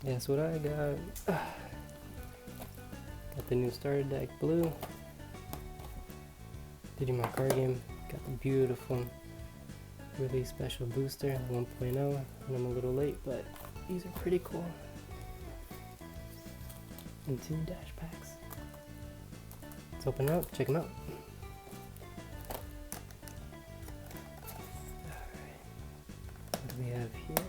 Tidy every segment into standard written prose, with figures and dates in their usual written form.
Guess what I got? Got the new starter deck blue. Digimon card game. Got the beautiful really special booster 1.0. And I'm a little late, but these are pretty cool. And 2 dash packs. Let's open it up, check them out. Alright. What do we have here?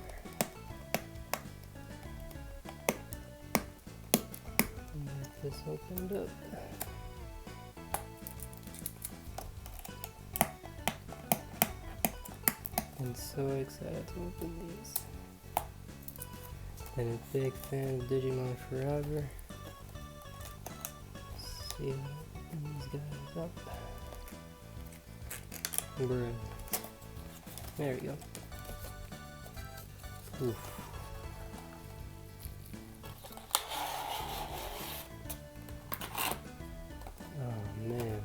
Get this opened up. I'm so excited to open these. Been a big fan of Digimon forever. Let's see how to open these guys up. Bruh. There we go. Oof. Oh man.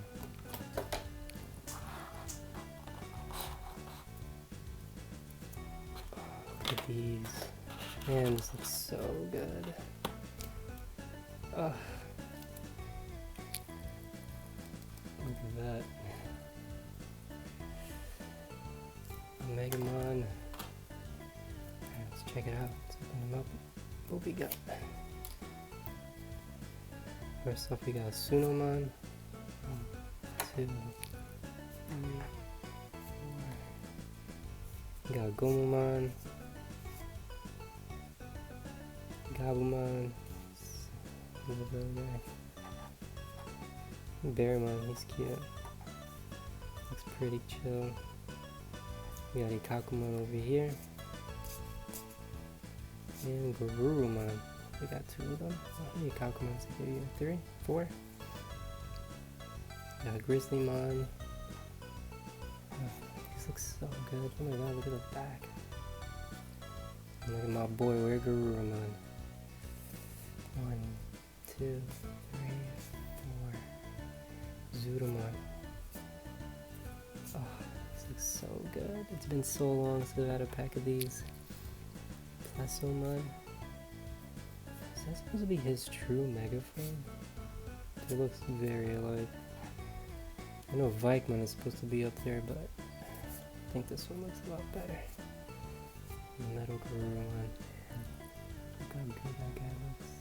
Look at these. Man, this looks so good. Look at that. Megamon. Alright, let's check it out. Let's open them up. What we got? First off, we got Sunomon. 1, 2, 3, 4. We got Gomamon. Gabumon. Little guy. Bearmon, he's cute. Looks pretty chill. We got Ikakumon over here. And Garurumon. We got 2 of them. Oh, Ikakumon's here. 3, 4. Got Grizzlymon. Oh, these look so good. Oh my god, look at the back. And look at my boy, where Garurumon. 1, 2, 3, 4. Zudomon. Oh, this looks so good. It's been so long since I've had a pack of these. Plesomon. Is that supposed to be his true mega form? It looks very alike. I know Vikemon is supposed to be up there, but I think this one looks a lot better. Metal Garurumon. Look how good that guy looks.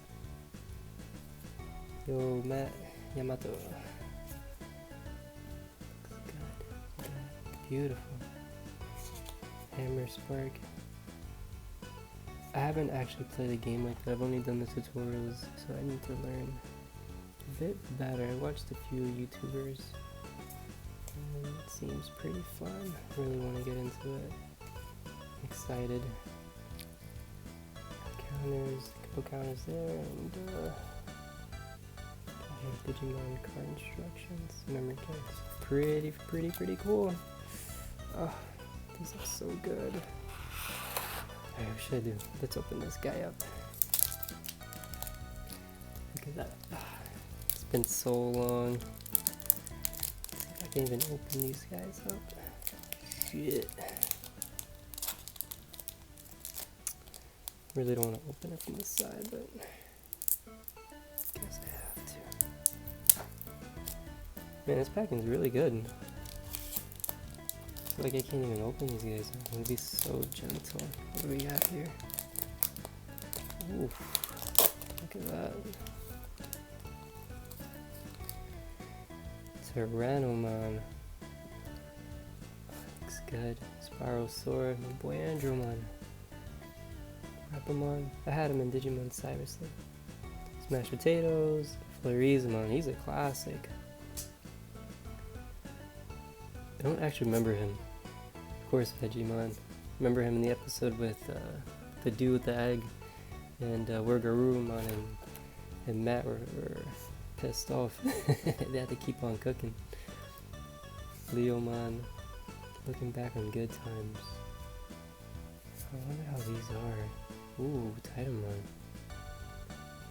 Yo, Matt Yamato. Looks good. Beautiful. Hammer Spark. I haven't actually played a game like that. I've only done the tutorials, so I need to learn a bit better. I watched a few YouTubers, and it seems pretty fun. Really want to get into it. Excited. Counters, a couple counters there, and Digimon card instructions, memory cards. Pretty cool. Oh, these look so good. Alright, what should I do? Let's open this guy up. Look at that. It's been so long. Let's see if I can even open these guys up. Shit. Really don't want to open it from the side, but guess I have to. Man, this packing's really good. I feel like I can't even open these guys. I'm gonna be so gentle. What do we got here? Oof. Look at that. Tyrannomon. Looks good. Spyrosaur. My boy Andromon. Rapamon. I had him in Digimon Cyber Sleuth. Smashed Potatoes. Florizamon. He's a classic. I don't actually remember him. Of course, Digimon. Remember him in the episode with the dude with the egg, and where Garurumon and Matt were pissed off. They had to keep on cooking. Leomon. Looking back on good times. I wonder how these are. Ooh, Titamon.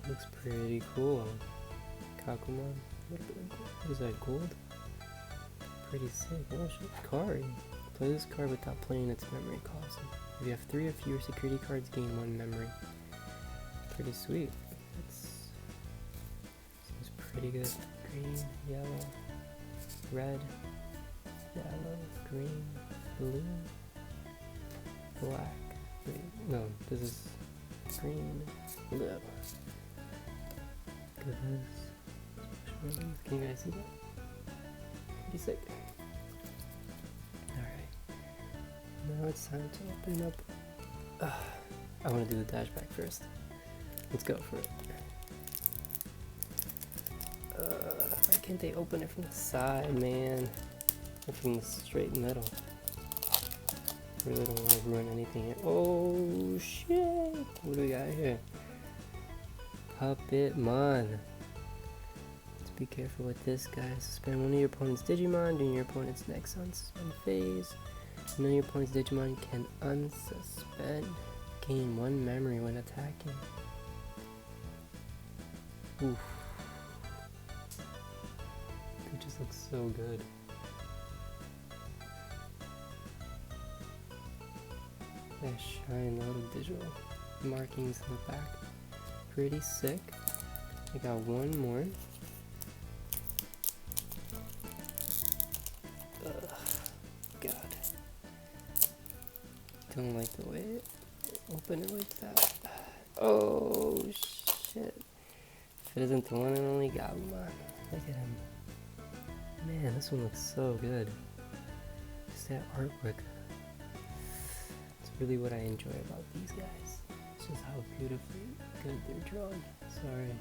Looks pretty cool. Kakumon. What is that, gold? Pretty sick. Oh shit, card. Play this card without playing its memory cost. If you have 3 or fewer security cards, gain 1 memory. pretty sweet. Seems pretty good. Green, yellow, red, yellow, green, blue, black. Wait, no, this is green, blue. Look at this. Can you guys see that? Pretty sick. Alright. Now it's time to open up. I want to do the dash back first. Let's go for it. Why can't they open it from the side, man? Or from the straight middle? Really don't want to ruin anything here. Oh shit! What do we got here? Puppetmon. Let's be careful with this, guys. Suspend one of your opponent's Digimon during your opponent's next unsuspend phase. None of your opponent's Digimon can unsuspend. Gain 1 memory when attacking. Oof. It just looks so good. That shine, little digital markings in the back. Pretty sick. I got one more. God. Don't like the way it open it like that. Oh shit. If it isn't the one and only Gabumon. Look at him. Man, this one looks so good. Just that artwork. It's really what I enjoy about these guys. It's just how beautifully good they're drawn. Sorry.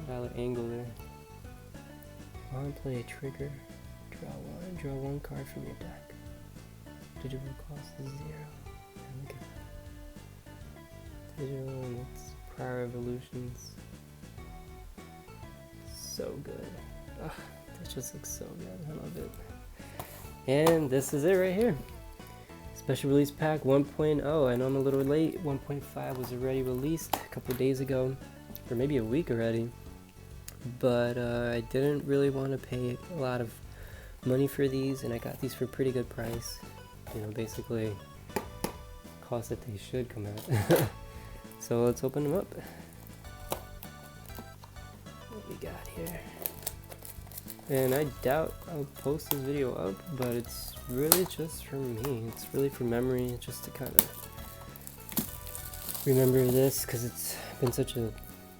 Got out of angle there. On play a trigger. Draw one card from your deck. Digital cost is 0. And look at that. Digital and its prior evolutions. So good. Ugh, that just looks so good. I love it. And this is it right here. Special release pack 1.0. I know I'm a little late. 1.5 was already released a couple days ago, or maybe a week already. But I didn't really want to pay a lot of money for these, and I got these for a pretty good price. You know, basically cost that they should come out. So let's open them up. What we got here? And I doubt I'll post this video up, but it's really just for me. It's really for memory, just to kind of remember this, because it's been such a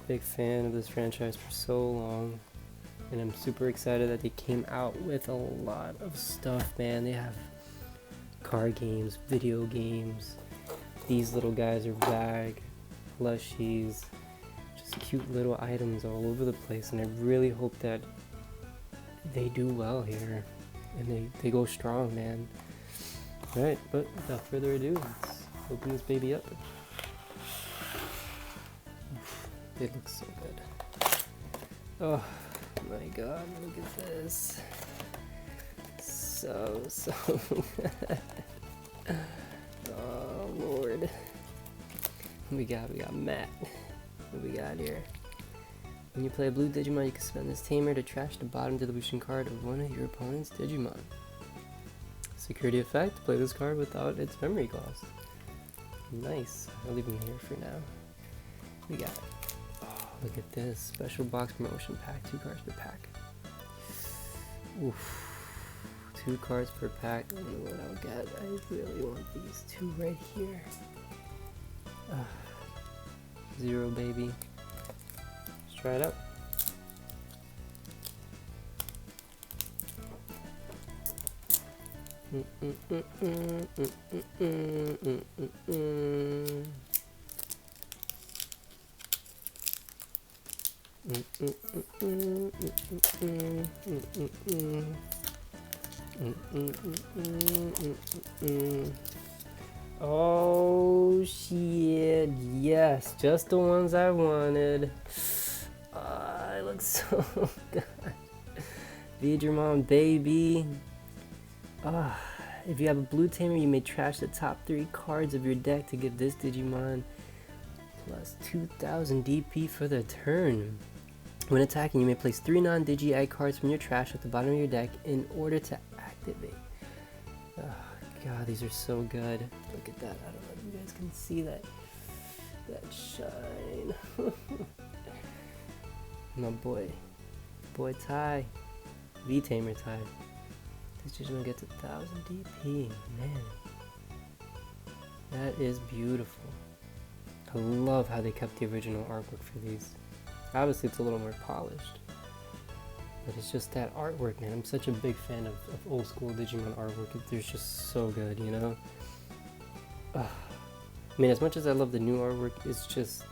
big fan of this franchise for so long. And I'm super excited that they came out with a lot of stuff, man. They have card games, video games. These little guys are back, plushies, just cute little items all over the place. And I really hope that they do well here and they go strong, man. Alright, but without further ado, let's open this baby up. It looks so good. Oh my god, look at this. So good. Oh lord. We got Matt. What we got here? When you play a blue Digimon, you can spend this tamer to trash the bottom dilution card of one of your opponent's Digimon. Security effect, play this card without its memory cost. Nice. I'll leave him here for now. We got, oh, look at this. Special box promotion pack, 2 cards per pack. Oof. 2 cards per pack. I don't know what I'll get. I really want these 2 right here. 0, baby. Let's try it out. Oh shit, yes, just the ones I wanted. It looks so good. Digimon baby. If you have a blue tamer, you may trash the top 3 cards of your deck to give this Digimon plus 2000 DP for the turn. When attacking, you may place 3 non-Digi-Egg cards from your trash at the bottom of your deck in order to activate. Oh god, these are so good. Look at that. I don't know if you guys can see that. that shine. My boy Ty, V-Tamer Ty. This just gonna get to 1000 DP, man. That is beautiful. I love how they kept the original artwork for these. Obviously it's a little more polished, but it's just that artwork, man. I'm such a big fan of old school Digimon artwork. They're just so good, you know? I mean, as much as I love the new artwork, it's just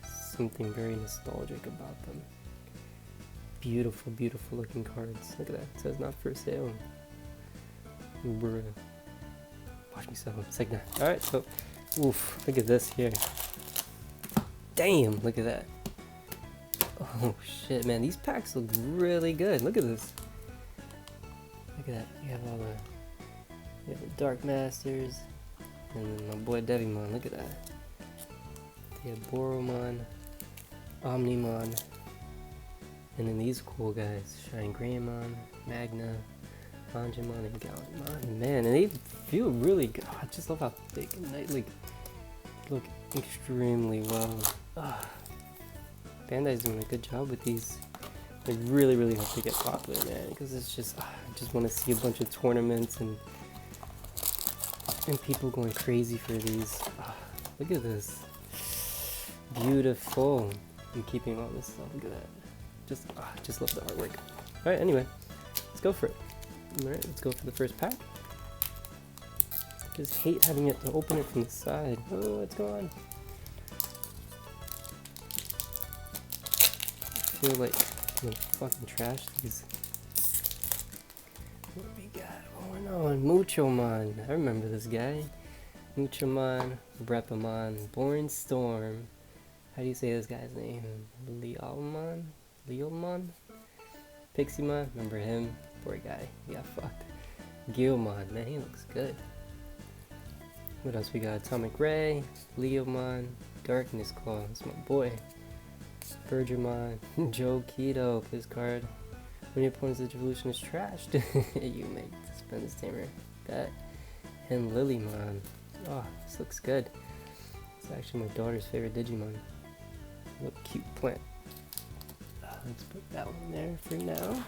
something very nostalgic about them. Beautiful, beautiful looking cards. Look at that. It says not for sale. Bruh. Watch me sell them. It's like that. Alright, so, oof, look at this here. Damn, look at that. Oh shit, man, these packs look really good. Look at this. Look at that. You have all the Dark Masters, and then my boy Devimon. Look at that. You have Boromon, Omnimon, and then these cool guys: Shine Greymon, Magna, Angemon, and Gallantmon. Man, and they feel really good. Oh, I just love how thick and they look extremely well. Bandai's doing a good job with these. I really, really hope they get popular, man, because it's just, I just want to see a bunch of tournaments and people going crazy for these. Look at this. Beautiful. I'm keeping all this stuff. Look at that. Just love the artwork. Alright, anyway, let's go for it. Alright, let's go for the first pack. Just hate having it to open it from the side. Oh, it's gone. I feel like I'm gonna fucking trash these. What do we got going on? Muchomon. I remember this guy. Muchomon, Brepamon, Born Storm. How do you say this guy's name? Leomon? Leomon? Piximon. Remember him? Poor guy. He got fucked. Gilmon. Man, he looks good. What else we got? Atomic Ray, Leomon, Darkness Claw. That's my boy. Bergermon, Joe Keto, his card. When your opponent's evolution is trashed, you may suspend this tamer. That. And Lilymon. Oh, this looks good. It's actually my daughter's favorite Digimon. Look, cute plant. Let's put that one there for now.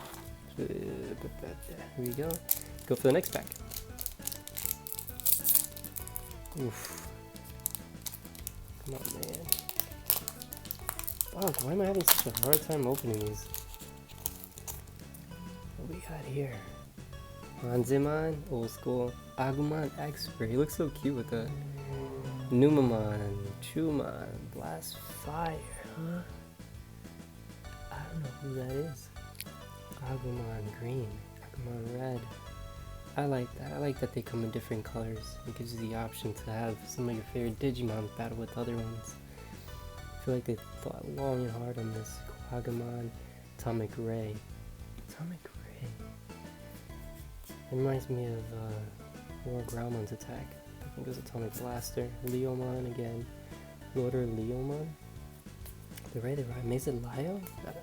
Put that there. Here we go. Go for the next pack. Oof. Come on, man. Fuck, why am I having such a hard time opening these? What we got here? Anzemon, old school. Agumon Expert. He looks so cute with that. Numamon, Chumon, Blast Fire, huh? I don't know who that is. Agumon Green, Agumon Red. I like that. I like that they come in different colors. It gives you the option to have some of your favorite Digimon battle with other ones. I feel like they thought long and hard on this. Quagamon, Atomic Ray. Atomic Ray. It reminds me of War Growlmon's attack. I think it was Atomic Blaster. Leomon again. Loader Leomon. The Ray, is it Lio? I don't know.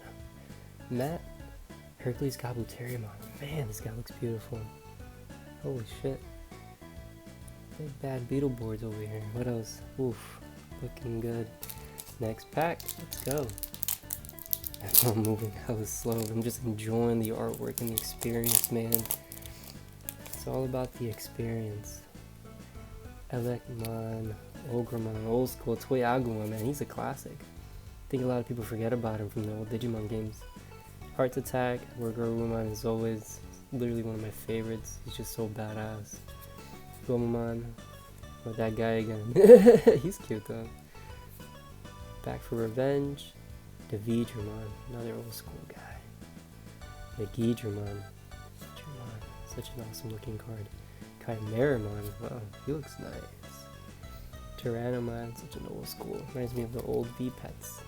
Matt. Hercules Gobbleteriamon. Man, this guy looks beautiful. Holy shit. Big bad beetle boards over here. What else? Oof. Looking good. Next pack. Let's go. I'm moving hella slow. I'm just enjoying the artwork and the experience, man. It's all about the experience. Elecmon, Ogremon, old school. Toy Agumon, man. He's a classic. I think a lot of people forget about him from the old Digimon games. Heart Attack, Wargorumon is always literally one of my favorites. He's just so badass. Gomamon. Oh, that guy again. He's cute though. Back for Revenge. Devidramon, another old school guy. Megidramon. Such an awesome looking card. Chimeramon, wow, he looks nice. Tyrannomon, such an old school. Reminds me of the old V-Pets.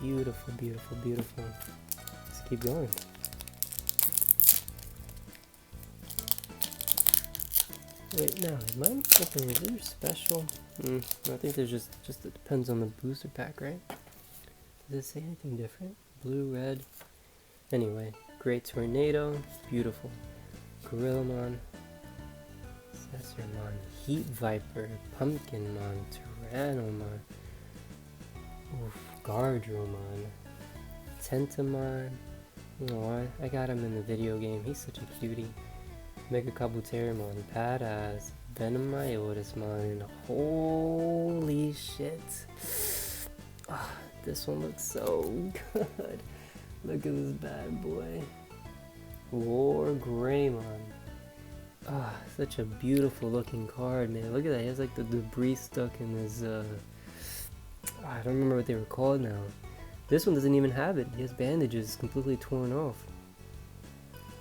Beautiful, beautiful, beautiful. Let's keep going. Wait, no, is mine open? Is there special? I think there's just it depends on the booster pack, right? Does it say anything different? Blue, red. Anyway, Great Tornado, beautiful. Gorillamon, Sessormon, Heat Viper, Pumpkinmon, Tyrannomon, Oof, Gardromon. Tentamon. You know what? I got him in the video game. He's such a cutie. Mega Kabuterimon. Badass. Venomiotismon. Holy shit. Ah, this one looks so good. Look at this bad boy. War Greymon. Ah, such a beautiful looking card, man. Look at that. He has like the debris stuck in his, I don't remember what they were called now. This one doesn't even have it. He has bandages completely torn off.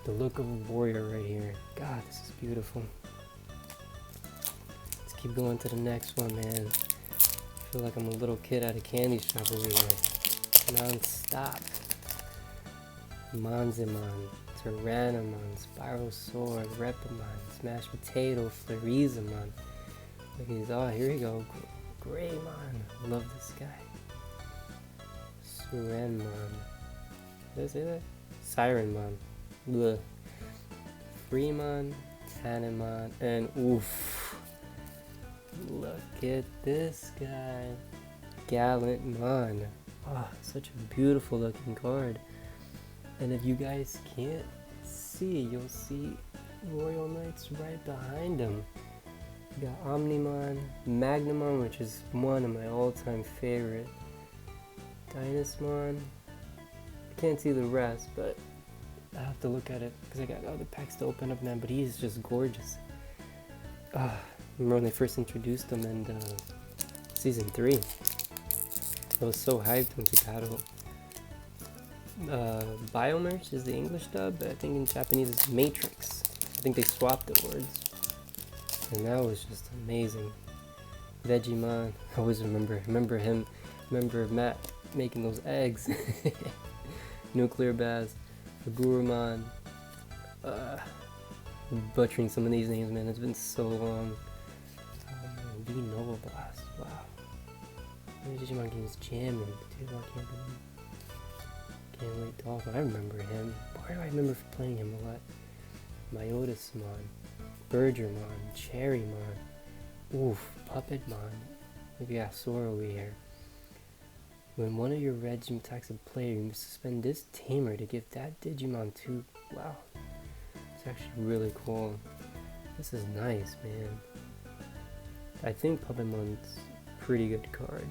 The look of a warrior right here. God, this is beautiful. Let's keep going to the next one, man. I feel like I'm a little kid at a candy shop over here. Non-stop. Monzimon, Tyrannomon, Spyrosaur, Repamon, Smash Potato, Florizamon. Look at these. Oh, here we go. Greymon. Love this guy. Surenmon. Did I say that? Sirenmon. Bleh. Freemon, Tanimon, and oof. Look at this guy. Gallantmon. Oh, such a beautiful looking card. And if you guys can't see, you'll see Royal Knights right behind him. We got Omnimon, Magnamon, which is one of my all-time favorite. Dynasmon. I can't see the rest, but I have to look at it because I got other packs to open up now. But he's just gorgeous. Remember when they first introduced him in Season 3? I was so hyped when he got out. Biomerge is the English dub, but I think in Japanese it's Matrix. I think they swapped the words. And that was just amazing. Vegemon, I always remember him. Remember Matt making those eggs. Nuclear Bass, Agurumon. Butchering some of these names, man. It's been so long. V Nova Blast. Wow. Digimon games jamming. Dude, I can't believe. Can't wait Dolphin. I remember him. Why do I remember playing him a lot? Myotismon, Bergermon, Cherrymon, oof, Puppetmon. Maybe I saw over here. When one of your red gym attacks a player, you must suspend this tamer to give that Digimon to. Wow. It's actually really cool. This is nice, man. I think Puppetmon's a pretty good card.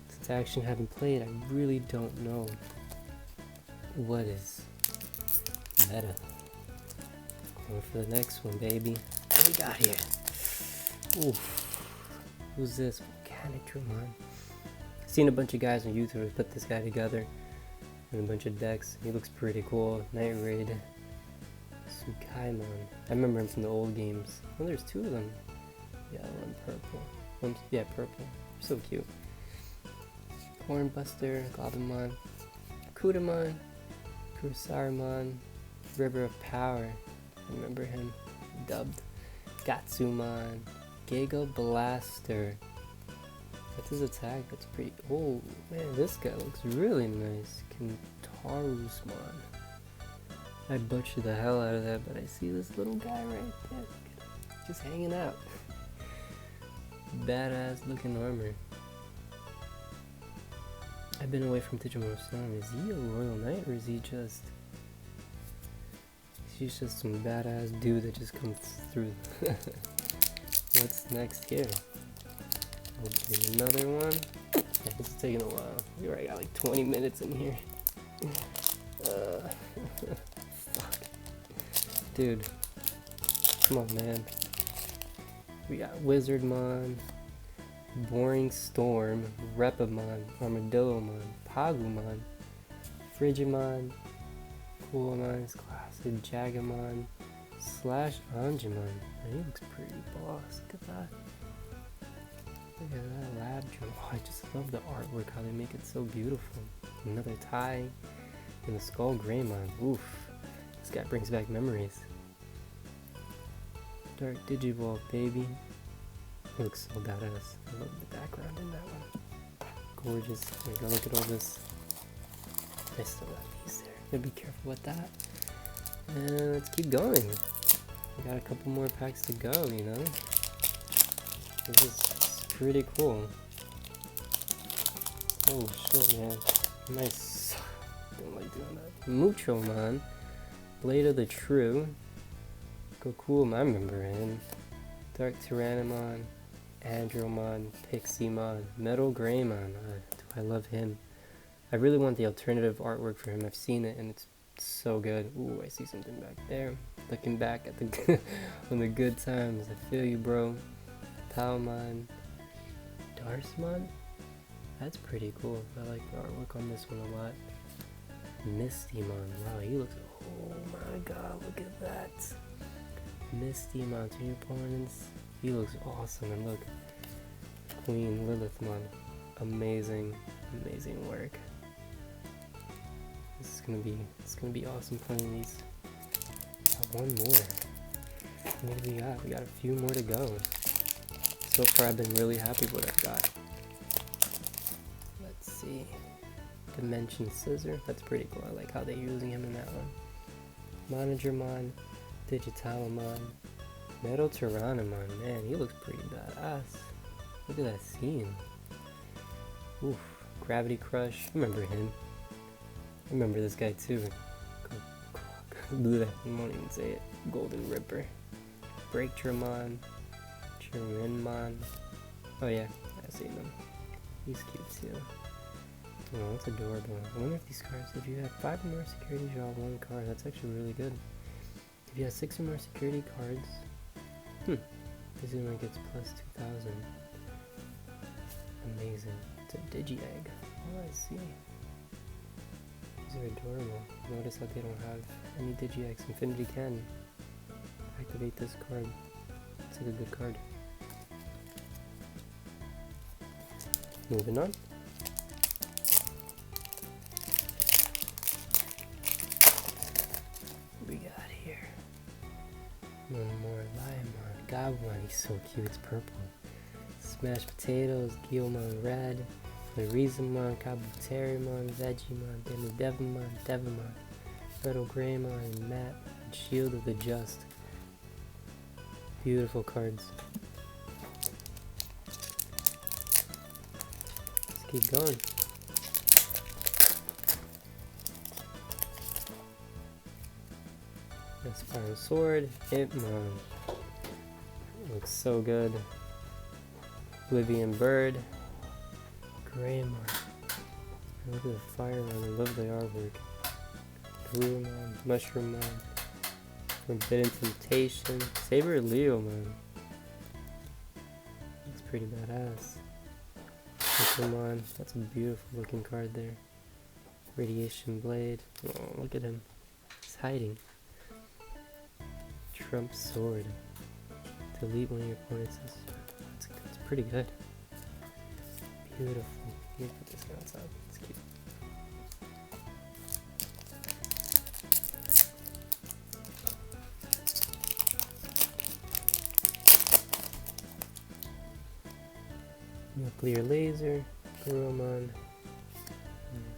Since I actually haven't played, I really don't know what is meta. Going for the next one, baby. What do we got here? Oof. Who's this? Volcanictramon. Seen a bunch of guys on YouTube put this guy together in a bunch of decks. He looks pretty cool. Night Raid. Sukaimon. I remember him from the old games. Oh, there's two of them. Yellow and purple. Yeah, purple. So cute. Hornbuster, Globamon, Kudamon, Kusarimon, River of Power. Remember him? Dubbed. Gatsumon, Giga Blaster. That's his attack. That's pretty. Oh man, this guy looks really nice. Kintarusmon. I butchered the hell out of that, but I see this little guy right there, just hanging out. Badass looking armor. I've been away from Digimon Sun. Is he a Royal Knight or is he just... He's just some badass dude that just comes through. What's next here? Okay, another one. Yeah, this is taking a while. We already got like 20 minutes in here. Fuck. Dude. Come on, man. We got Wizardmon, Boring Storm, Repamon, Armadillomon, Pagumon, Frigimon, Coolmon is classic, Jagamon, Slash Angemon. He looks pretty boss. Look at that. Look at that lab drum. Oh, I just love the artwork, how they make it so beautiful. Another tie and the Skull Greymon. Oof. This guy brings back memories. Dark Digivolve, baby. It looks so badass. I love the background in that one. Gorgeous. There you go, look at all this. I still got these there. Gotta be careful with that. And let's keep going. We got a couple more packs to go, you know? This is pretty cool. Oh shit, man. Nice. Don't like doing that. Muchomon. Blade of the True. Cool, I remember him. Dark Tyrannomon. Andromon. Piximon. Metal Greymon. Do I love him. I really want the alternative artwork for him. I've seen it and it's so good. Ooh, I see something back there. Looking back at the on the good times. I feel you, bro. Palmon. Darsmon? That's pretty cool. I like the artwork on this one a lot. Mistymon. Wow, he looks... Oh my god, look at that. Mistymon, 2 opponents. He looks awesome. And look, Queen Lilithmon. Amazing, amazing work. It's gonna be awesome playing these. One more. What do we got? We got a few more to go. So far, I've been really happy with what I've got. Let's see. Dimension Scissor. That's pretty cool. I like how they're using him in that one. Monogermon. Digitalamon. Metal Tyrannomon. Man, he looks pretty badass. Look at that scene. Oof. Gravity Crush. I remember him. I remember this guy too. I won't even say it. Golden Ripper. Breakdramon. Chirinmon. Oh yeah, I've seen him. He's cute too. Oh, that's adorable. I wonder if these cards, if you have 5 or more security, draw 1 card. That's actually really good. If you have 6 or more security cards, this one gets plus 2,000. Amazing. It's a Digi-Egg. Oh, I see. These are adorable. Notice how they don't have any Digi-Eggs. Infinity can activate this card. It's like a good card. Moving on. What we got here? No more Liamon. Gabumon, he's so cute, it's purple. Smashed Potatoes, Guilmon Red, Larizamon, Kabuterimon, Vegemon, Demidevimon, Devimon, Metal Greymon, Matt, and Shield of the Just. Beautiful cards. Keep going. Spiral Sword, Hitmon. Looks so good. Oblivion Bird, Greymon. Look at the fire on. I love the artwork. Garurumon, Mushroomon, Forbidden Temptation, Saber Leomon. Looks pretty badass. Pokemon, that's a beautiful looking card there. Radiation Blade. Oh, look at him. He's hiding. Trump Sword. Delete one of your opponent's. It's pretty good. Beautiful. Let me put this guy outside. It's cute. Nuclear Laser, Garurumon.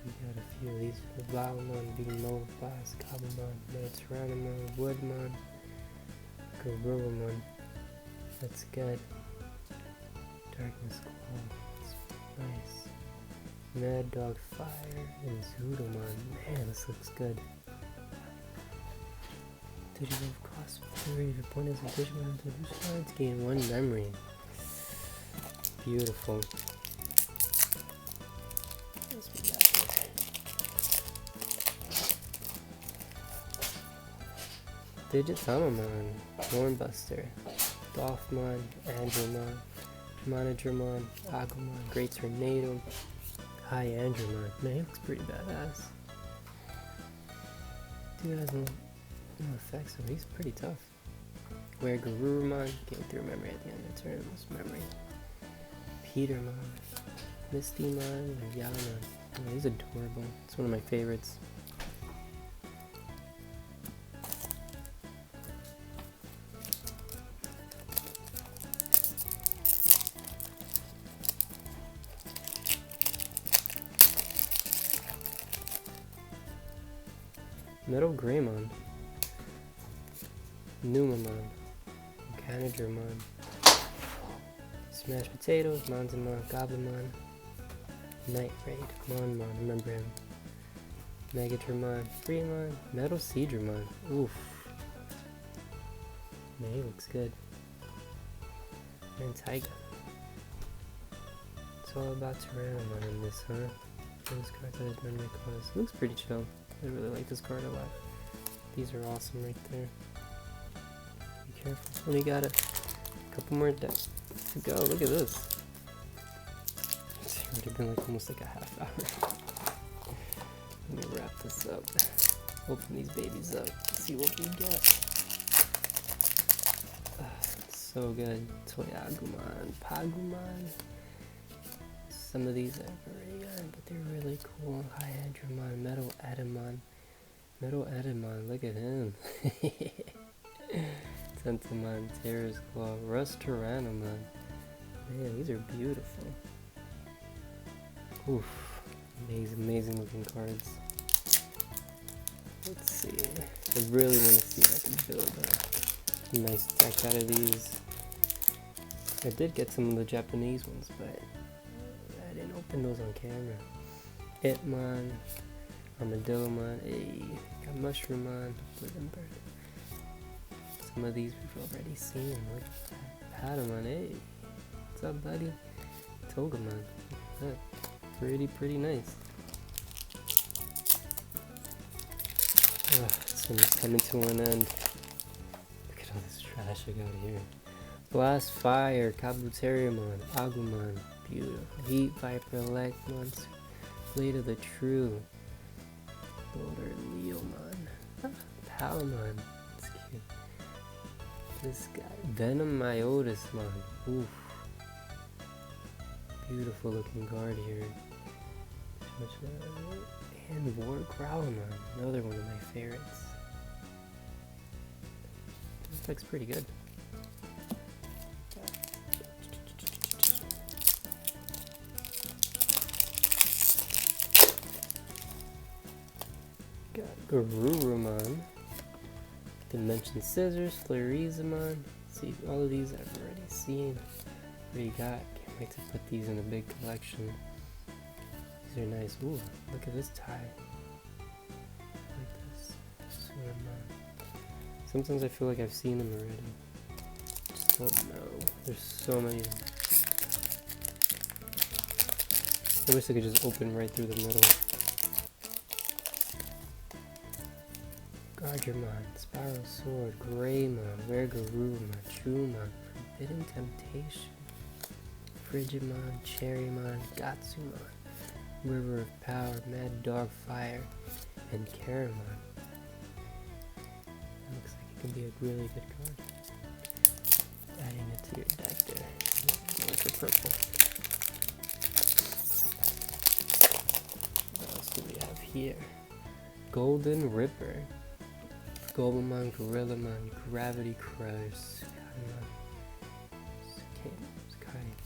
We got a few of these. Valamon, Beamo, Blast, Gabumon, Tyrannomon, Woodmon, Garurumon. That's good. Darkness Claw. That's nice. Mad Dog Fire and Zoodomon. Man, this looks good. Digimon cost 3 if your opponent has a Digimon to boost cards, gain 1 memory. Beautiful. Let's be back here. Digitamamon, Hornbuster, Dolphmon, Andromon, Monogermon, Agumon, Great Tornado, High Andromon. Man, he looks pretty badass. Dude has no effects, so he's pretty tough. Where Garurumon, gain 3 memory at the end of the turn, most memory. Petermon, Mistymon, and Yalamon. Oh, he's adorable. It's one of my favorites. Metal Greymon, Numamon, Canagermon, Smashed Potatoes, Monzamon, Goblimon, Night Raid, Mon, remember him. Megatramon, Fremon, Metal Seedramon. Oof. Man, he looks good. And Taiga. It's all about Tyrannomon in this, huh? This card that his memory caused. Looks pretty chill. I really like this card a lot. These are awesome right there. Be careful. Only got a couple more decks to go. Look at this. It's already been like almost like a half hour. Let me wrap this up. Open these babies up. See what we get. So good. Toyagumon, Pagumon. Some of these I've already gotten, but they're really cool. Hyadramon, Metal Adamon. Metal Adamon, look at him. Tentamon, Terra's Claw, Rust Tyrannomon. Man, these are beautiful. Oof. Amazing looking cards. Let's see. I really want to see if I can build a nice deck out of these. I did get some of the Japanese ones, but I didn't open those on camera. Hitmon, Armadillomon, got Mushroomon, Living Bird. Some of these we've already seen. Look at that. Patamon, hey. What's up, buddy? Togemon. Look at that. Pretty nice. It's almost coming to an end. Look at all this trash I got here. Blast Fire, Kabuterimon, Agumon, beautiful. Heat Viper, Electmon, Blade of the True, Boulder Leomon, Palamon, that's cute. This guy, Venom Myotismon, oof. Beautiful looking card here. And War Growlmon, another one of my favorites. This looks pretty good. Got Garurumon, Dimension Scissors, Fleurizamon. See, all of these I've already seen. Already got. Can't wait to put these in a big collection. These are nice. Ooh, look at this tie. Like this. Sometimes I feel like I've seen them already. Just don't know. There's so many. I wish I could just open right through the middle. Gargermon, Spiral Sword, Greymon, Wergarurumon, Chumon, Forbidden Temptation, Frigimon, Cherrymon, Gatsumon, River of Power, Mad Dog Fire, and Caramon. That looks like it can be a really good card. Adding it to your deck there. Go with the purple. What else do we have here? Golden Ripper, Gobblemon, Gorillamon, Gravity Crush,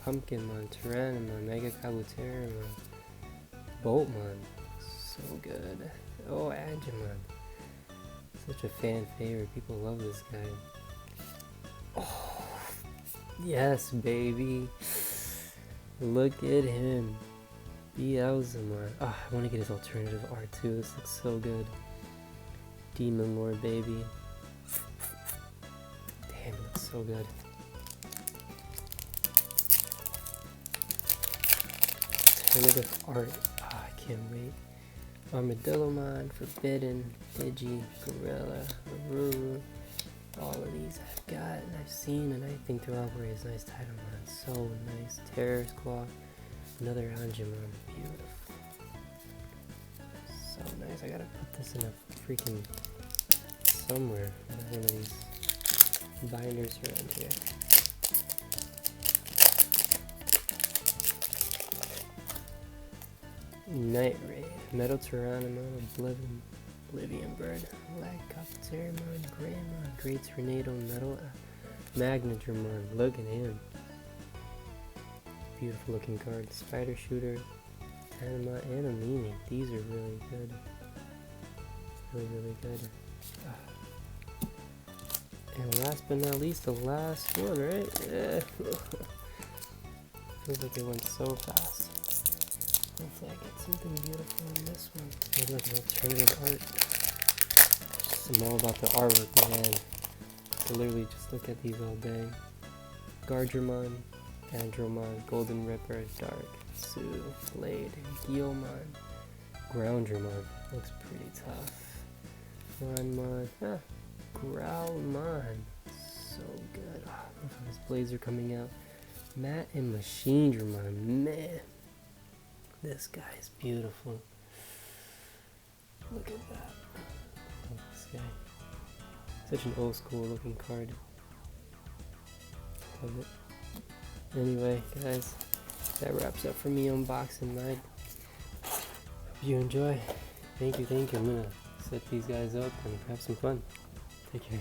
Pumpkinmon, Tyrannomon, Mega Kabuterimon, Boltmon, so good. Oh, Agumon, such a fan favorite. People love this guy. Oh, yes, baby. Look at him. Beelzemon. Oh, I want to get his alternative art too. This looks so good. Demon Lord, baby. Damn, it looks so good. Alternative art. Oh, I can't wait. Armadillomon, Forbidden, Digi, Gorilla, Ruru. All of these I've got and I've seen, and I think they're all very nice. Titanmon, so nice. Terror's Claw, another Angemon, beautiful. So nice. I gotta put this in a freaking somewhere. One of these binders around here. Night Raid, Metal Tyrannomon, Oblivion Bird, Lagcopterimon, Greymon, Great Tornado, Metal Magnetramon. Look at him. Beautiful looking card. Spider Shooter, Tanama, and Amini. These are really good. Really good. And last but not least, the last one, right? Yeah. Feels like it went so fast. Hopefully I get something beautiful in this one. Maybe like an alternative art. I'm all about the artwork, man. I literally just look at these all day. Gardramon, Andromon, Golden Ripper, Dark, Sue, Blade, Guilmon, Groundramon. Looks pretty tough. Ronmon, Growlmon. So good. Oh, look how his blades are coming out. Matt and Machine Dramon, man. This guy is beautiful. Look at that. Love this guy. Such an old school looking card. Love it. Anyway, guys, that wraps up for me unboxing night. Hope you enjoy. Thank you. I'm gonna set these guys up and have some fun. Take care.